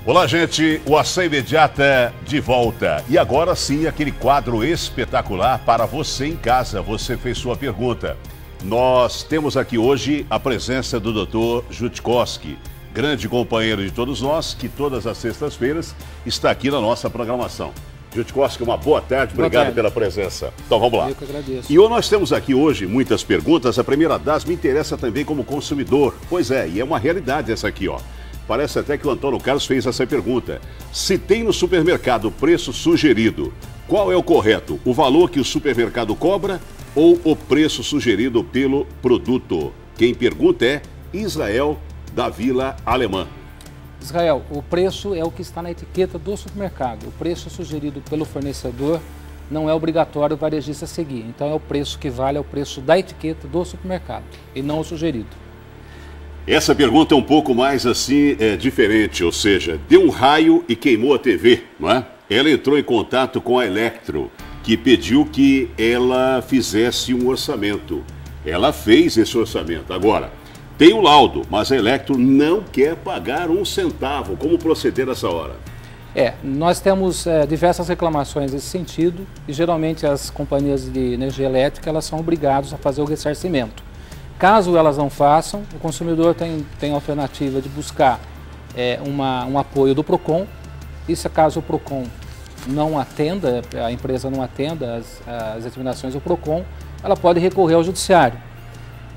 Olá, gente. O Ação Imediata de volta. E agora sim, aquele quadro espetacular para você em casa. Você fez sua pergunta. Nós temos aqui hoje a presença do Dr. Jutkowski, grande companheiro de todos nós, que todas as sextas-feiras está aqui na nossa programação. Jutkowski, uma boa tarde, obrigado pela presença. Então vamos lá. Eu que agradeço. E nós temos aqui hoje muitas perguntas. A primeira das me interessa também como consumidor. Pois é, e é uma realidade essa aqui, ó. Parece até que o Antônio Carlos fez essa pergunta. Se tem no supermercado o preço sugerido, qual é o correto? O valor que o supermercado cobra ou o preço sugerido pelo produto? Quem pergunta é Israel, da Vila Alemã. Israel, o preço é o que está na etiqueta do supermercado. O preço sugerido pelo fornecedor não é obrigatório o varejista seguir. Então é o preço que vale ao preço da etiqueta do supermercado e não o sugerido. Essa pergunta é um pouco mais assim, diferente, ou seja, deu um raio e queimou a TV, não é? Ela entrou em contato com a Electro, que pediu que ela fizesse um orçamento. Ela fez esse orçamento. Agora, tem o laudo, mas a Electro não quer pagar um centavo. Como proceder nessa hora? Nós temos diversas reclamações nesse sentido e geralmente as companhias de energia elétrica elas são obrigadas a fazer o ressarcimento. Caso elas não façam, o consumidor tem a alternativa de buscar um apoio do PROCON. E se caso o PROCON não atenda, a empresa não atenda as determinações do PROCON, ela pode recorrer ao judiciário.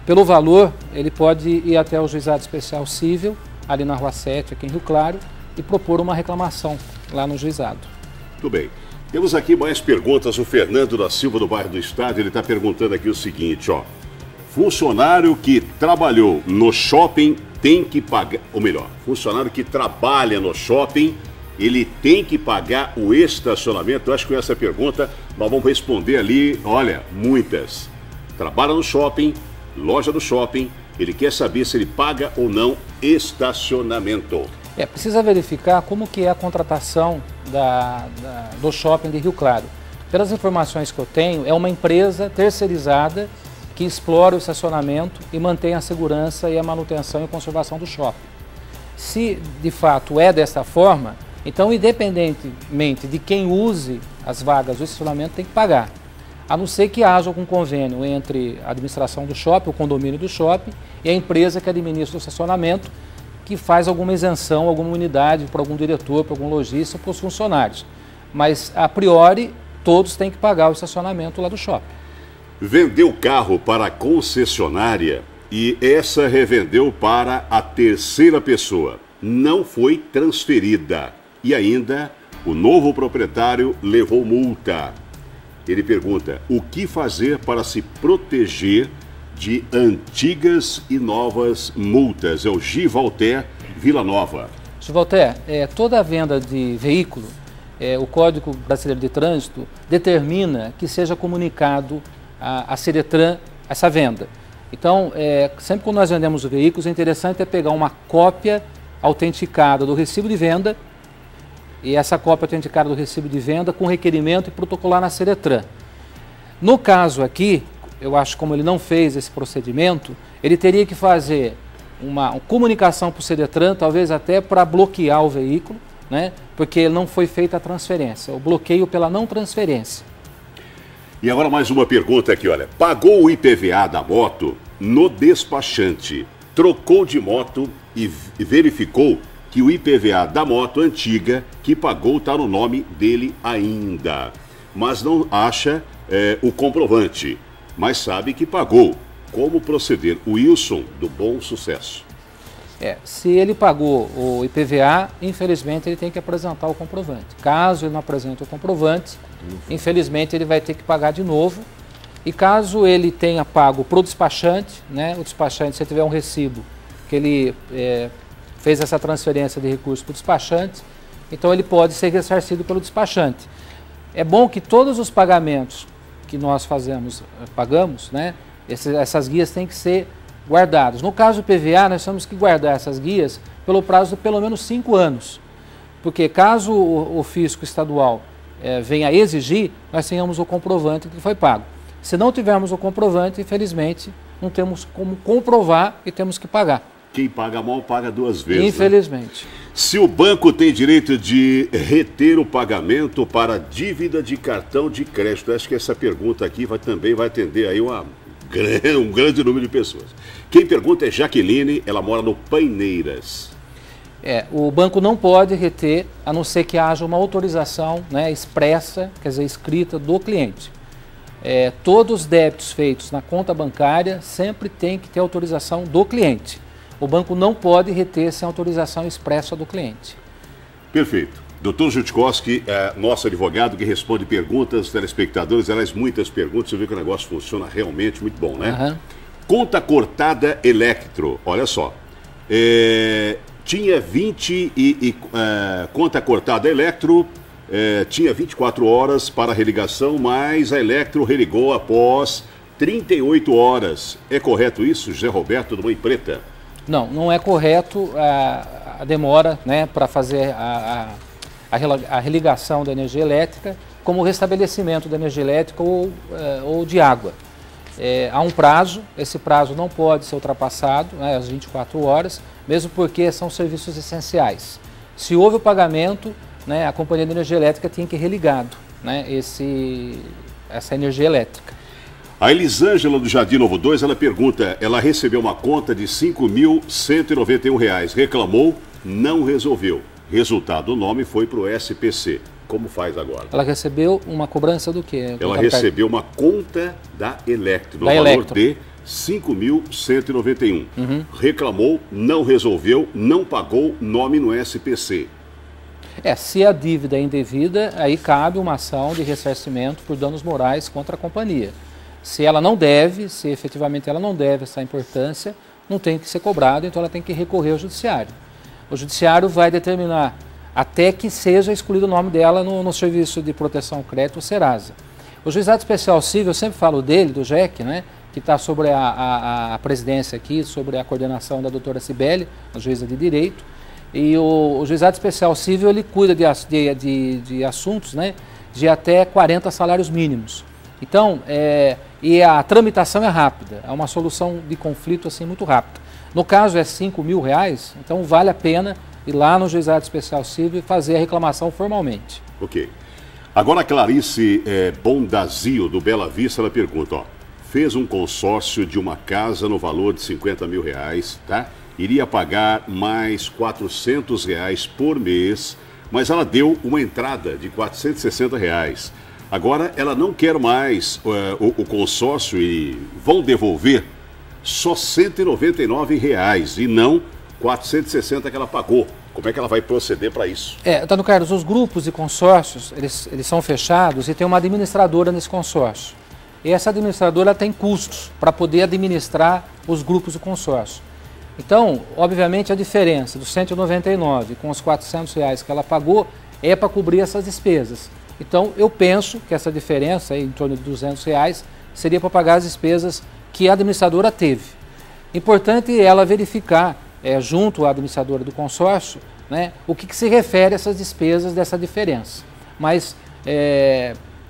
Pelo valor, ele pode ir até o Juizado Especial Cível, ali na Rua 7, aqui em Rio Claro, e propor uma reclamação lá no juizado. Muito bem. Temos aqui mais perguntas. O Fernando da Silva, do bairro do Estádio, ele está perguntando aqui o seguinte, ó. Funcionário que trabalhou no shopping tem que pagar, ou melhor, funcionário que trabalha no shopping, ele tem que pagar o estacionamento? Eu acho que com essa pergunta nós vamos responder ali, olha, muitas. Trabalha no shopping, loja do shopping, ele quer saber se ele paga ou não estacionamento. Precisa verificar como que é a contratação do shopping de Rio Claro. Pelas informações que eu tenho, é uma empresa terceirizada que explora o estacionamento e mantém a segurança e a manutenção e conservação do shopping. Se de fato é desta forma, então independentemente de quem use as vagas do estacionamento tem que pagar. A não ser que haja algum convênio entre a administração do shopping, o condomínio do shopping e a empresa que administra o estacionamento, que faz alguma isenção, alguma unidade para algum diretor, para algum lojista, para os funcionários. Mas a priori todos têm que pagar o estacionamento lá do shopping. Vendeu carro para a concessionária e essa revendeu para a terceira pessoa. Não foi transferida. E ainda, o novo proprietário levou multa. Ele pergunta, o que fazer para se proteger de antigas e novas multas? É o Givalter, Vila Nova. Givalter, toda a venda de veículo, o Código Brasileiro de Trânsito determina que seja comunicado a Sedetran essa venda. Então, sempre que nós vendemos o veículo, é interessante pegar uma cópia autenticada do recibo de venda e essa cópia autenticada do recibo de venda com requerimento e protocolar na Sedetran. No caso aqui, eu acho que como ele não fez esse procedimento, ele teria que fazer uma comunicação para o Sedetran, talvez até para bloquear o veículo, né? Porque não foi feita a transferência, o bloqueio pela não transferência. E agora mais uma pergunta aqui, olha. Pagou o IPVA da moto no despachante, trocou de moto e verificou que o IPVA da moto antiga que pagou está no nome dele ainda, mas não acha o comprovante, mas sabe que pagou. Como proceder? Wilson, do Bom Sucesso. Se ele pagou o IPVA, infelizmente ele tem que apresentar o comprovante. Caso ele não apresente o comprovante, infelizmente ele vai ter que pagar de novo. E caso ele tenha pago para o despachante, né, o despachante, se tiver um recibo que ele fez essa transferência de recursos para o despachante, então ele pode ser ressarcido pelo despachante. É bom que todos os pagamentos que nós pagamos, né, essas guias têm que ser guardados. No caso do PVA, nós temos que guardar essas guias pelo prazo de pelo menos 5 anos, porque caso o fisco estadual venha a exigir, nós tenhamos o comprovante que foi pago. Se não tivermos o comprovante, infelizmente, não temos como comprovar e temos que pagar. Quem paga mal paga duas vezes. Infelizmente. Né? Se o banco tem direito de reter o pagamento para dívida de cartão de crédito, acho que essa pergunta aqui também vai atender aí um grande número de pessoas. Quem pergunta é Jaqueline, ela mora no Paineiras. O banco não pode reter, a não ser que haja uma autorização, né, expressa, quer dizer, escrita do cliente. Todos os débitos feitos na conta bancária sempre tem que ter autorização do cliente. O banco não pode reter sem autorização expressa do cliente. Perfeito. Dr. Jutkowski é nosso advogado que responde perguntas dos telespectadores, aliás, muitas perguntas, você vê que o negócio funciona realmente muito bom, né? Uhum. Conta cortada Electro, olha só, tinha 20 conta cortada Electro, tinha 24 horas para religação, mas a Electro religou após 38 horas. É correto isso, José Roberto do Mãe Preta? Não, não é correto a demora, né, para fazer a religação da energia elétrica como o restabelecimento da energia elétrica ou de água. Há um prazo, esse prazo não pode ser ultrapassado, né, às 24 horas, mesmo porque são serviços essenciais. Se houve o pagamento, né, a Companhia de Energia Elétrica tem que ir religado, né, essa energia elétrica. A Elisângela do Jardim Novo 2, ela pergunta, ela recebeu uma conta de R$ 5.191, reclamou, não resolveu. Resultado, o nome foi para o SPC. Como faz agora? Ela recebeu uma cobrança do quê? Ela recebeu uma conta da Electro, no valor de R$ 5.191. Uhum. Reclamou, não resolveu, não pagou, nome no SPC. Se a dívida é indevida, aí cabe uma ação de ressarcimento por danos morais contra a companhia. Se ela não deve, se efetivamente ela não deve essa importância, não tem que ser cobrado, então ela tem que recorrer ao judiciário. O judiciário vai determinar até que seja escolhido o nome dela no Serviço de Proteção ao Crédito, o Serasa. O Juizado Especial Civil, eu sempre falo dele, do JEC, né, que está sobre a presidência aqui, sobre a coordenação da doutora Cibele, a juíza de Direito, e o Juizado Especial Civil, ele cuida de assuntos, né, de até 40 salários mínimos. Então, e a tramitação é rápida, é uma solução de conflito assim muito rápida. No caso é R$ 5.000, então vale a pena ir lá no Juizado Especial Civil e fazer a reclamação formalmente. Ok. Agora a Clarice Bondazio, do Bela Vista, ela pergunta, fez um consórcio de uma casa no valor de R$ 50.000, tá? Iria pagar mais R$ 400 por mês, mas ela deu uma entrada de R$ 460. Agora ela não quer mais o consórcio e vão devolver só R$ 199 e não 460 que ela pagou. Como é que ela vai proceder para isso? Antônio Carlos, os grupos e consórcios, eles são fechados e tem uma administradora nesse consórcio. E essa administradora tem custos para poder administrar os grupos e consórcio. Então, obviamente, a diferença dos 199 com os R$ 400 que ela pagou é para cobrir essas despesas. Então, eu penso que essa diferença, em torno de R$ 200, seria para pagar as despesas que a administradora teve. Importante ela verificar, junto à administradora do consórcio, né, o que se refere a essas despesas dessa diferença. Mas,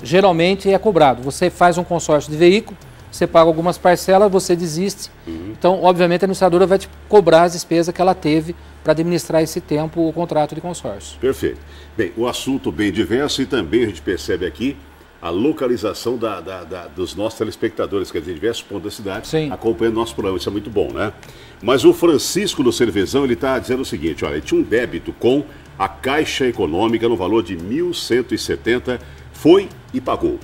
geralmente é cobrado. Você faz um consórcio de veículo, você paga algumas parcelas, você desiste. Uhum. Então, obviamente, a administradora vai te cobrar as despesas que ela teve para administrar esse tempo o contrato de consórcio. Perfeito. Bem, o assunto bem diverso e também a gente percebe aqui a localização dos nossos telespectadores, quer dizer, diversos pontos da cidade, sim, acompanhando o nosso programa, isso é muito bom, né? Mas o Francisco do Cervezão, ele está dizendo o seguinte, olha, ele tinha um débito com a Caixa Econômica no valor de R$ 1.170, foi e pagou.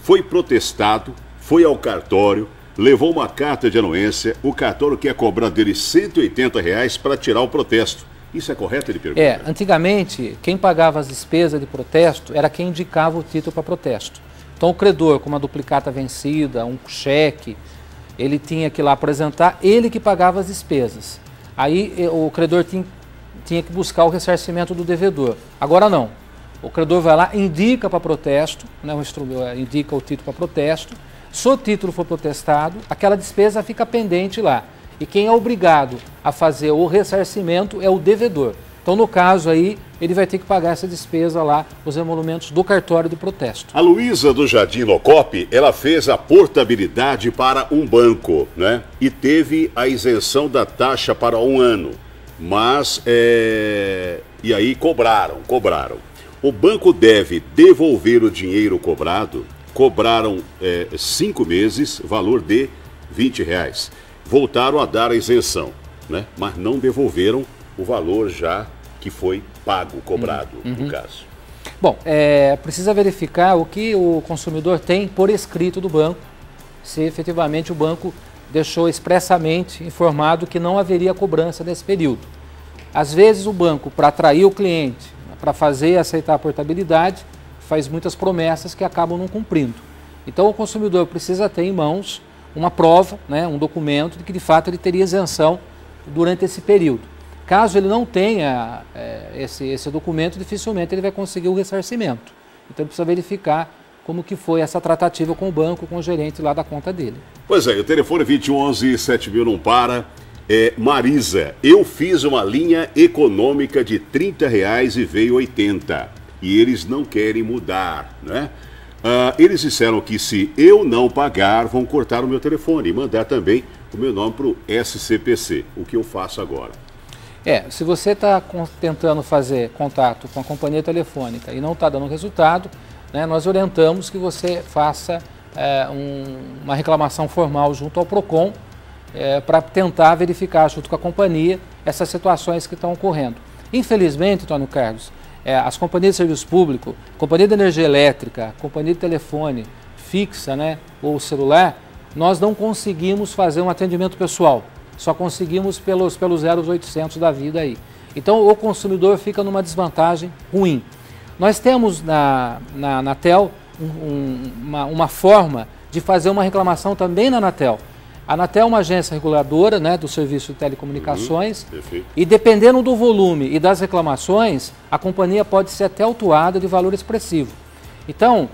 Foi protestado, foi ao cartório, levou uma carta de anuência, o cartório quer cobrar dele R$ 180 para tirar o protesto. Isso é correto, ele pergunta? Antigamente, quem pagava as despesas de protesto era quem indicava o título para protesto. Então, o credor, com uma duplicata vencida, um cheque, ele tinha que ir lá apresentar, ele que pagava as despesas. Aí, o credor tinha que buscar o ressarcimento do devedor. Agora, não. O credor vai lá, indica para protesto, né, indica o título para protesto. Se o título for protestado, aquela despesa fica pendente lá. E quem é obrigado a fazer o ressarcimento é o devedor. Então, no caso aí, ele vai ter que pagar essa despesa lá, os emolumentos do cartório de protesto. A Luísa do Jardim Locop, ela fez a portabilidade para um banco, né? E teve a isenção da taxa para 1 ano. Mas, e aí cobraram. O banco deve devolver o dinheiro cobrado. Cobraram 5 meses, valor de R$20. Voltaram a dar a isenção, né? Mas não devolveram o valor já que foi pago, cobrado, no caso. Bom, precisa verificar o que o consumidor tem por escrito do banco, se efetivamente o banco deixou expressamente informado que não haveria cobrança nesse período. Às vezes o banco, para atrair o cliente, para fazer e aceitar a portabilidade, faz muitas promessas que acabam não cumprindo. Então o consumidor precisa ter em mãos uma prova, né, um documento de que de fato ele teria isenção durante esse período. Caso ele não tenha esse documento, dificilmente ele vai conseguir o ressarcimento. Então ele precisa verificar como que foi essa tratativa com o banco, com o gerente lá da conta dele. Pois é, o telefone 2011-7000 não para. Marisa, eu fiz uma linha econômica de R$30 e veio 80. E eles não querem mudar, né? Eles disseram que se eu não pagar, vão cortar o meu telefone e mandar também o meu nome para o SCPC. O que eu faço agora? Se você está tentando fazer contato com a companhia telefônica e não está dando resultado, né, nós orientamos que você faça uma reclamação formal junto ao PROCON para tentar verificar junto com a companhia essas situações que estão ocorrendo. Infelizmente, Antônio Carlos, as companhias de serviço público, companhia de energia elétrica, companhia de telefone fixa, né, ou celular, nós não conseguimos fazer um atendimento pessoal. Só conseguimos pelos 0800 da vida aí. Então o consumidor fica numa desvantagem ruim. Nós temos na Anatel uma forma de fazer uma reclamação também na Anatel. A Anatel é uma agência reguladora, né, do serviço de telecomunicações, e dependendo do volume e das reclamações, a companhia pode ser até autuada de valor expressivo. Então,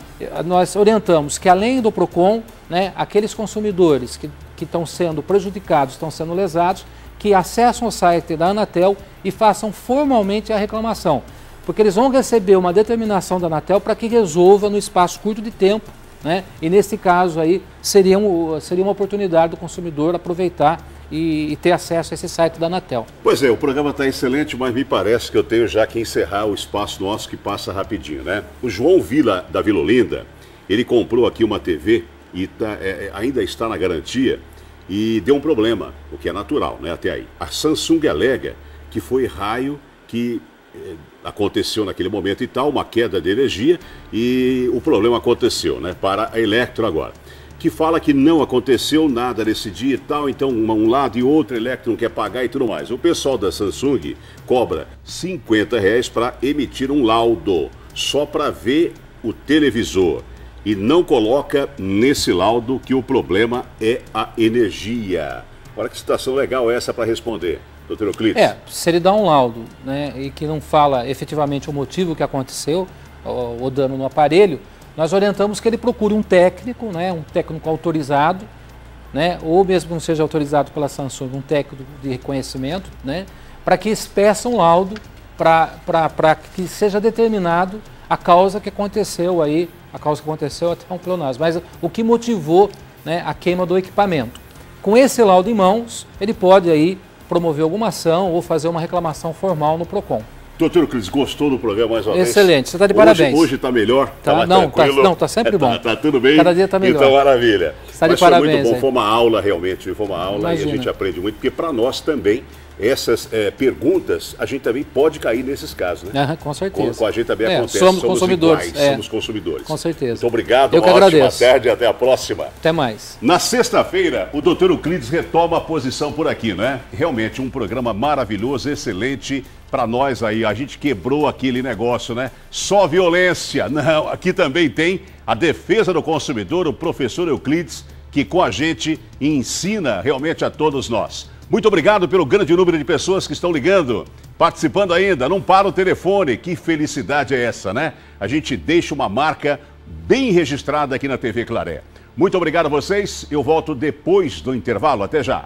nós orientamos que além do PROCON, né, aqueles consumidores que estão sendo prejudicados, estão sendo lesados, que acessam o site da Anatel e façam formalmente a reclamação. Porque eles vão receber uma determinação da Anatel para que resolva no espaço curto de tempo, né? E nesse caso aí seria uma oportunidade do consumidor aproveitar e ter acesso a esse site da Anatel. Pois é, o programa está excelente, mas me parece que eu tenho já que encerrar o espaço nosso que passa rapidinho, né? O João Vila, da Vila Olinda, ele comprou aqui uma TV e ainda está na garantia e deu um problema, o que é natural, né, até aí. A Samsung alega que foi raio que aconteceu naquele momento e tal, uma queda de energia e o problema aconteceu, né, para a Electro agora. Que fala que não aconteceu nada nesse dia e tal, então um lado e outro, a Electro não quer pagar e tudo mais. O pessoal da Samsung cobra R$50 para emitir um laudo, só para ver o televisor. E não coloca nesse laudo que o problema é a energia. Olha que situação legal essa para responder, doutor Euclides. Se ele dá um laudo, né, e que não fala efetivamente o motivo que aconteceu, o dano no aparelho, nós orientamos que ele procure um técnico, né, um técnico autorizado, né, ou mesmo que não seja autorizado pela Samsung, um técnico de reconhecimento, né, para que peça um laudo para que seja determinado a causa que aconteceu aí, até um pleonasmo, mas o que motivou, né, a queima do equipamento. Com esse laudo em mãos, ele pode aí promover alguma ação ou fazer uma reclamação formal no PROCON. Doutor Euclides, gostou do programa mais uma vez? Excelente, você está de parabéns. Hoje está melhor? Tá mais tranquilo? Não, está sempre bom. Tá tudo bem? Cada dia está melhor. Então, maravilha. Está de parabéns. Foi muito bom, foi uma aula realmente, foi uma aula. Imagina. E a gente aprende muito, porque para nós também, essas perguntas, a gente também pode cair nesses casos, né? Com certeza. Com a gente também acontece, somos consumidores. Iguais, somos consumidores. Com certeza. Muito obrigado, eu que ótima agradeço. tarde e até a próxima. Até mais. Na sexta-feira, o doutor Euclides retoma a posição por aqui, né? Realmente um programa maravilhoso, excelente para nós aí. A gente quebrou aquele negócio, né? Só violência. Não, aqui também tem a defesa do consumidor, o professor Euclides, que com a gente ensina realmente a todos nós. Muito obrigado pelo grande número de pessoas que estão ligando, participando ainda. Não para o telefone. Que felicidade é essa, né? A gente deixa uma marca bem registrada aqui na TV Claré. Muito obrigado a vocês. Eu volto depois do intervalo. Até já.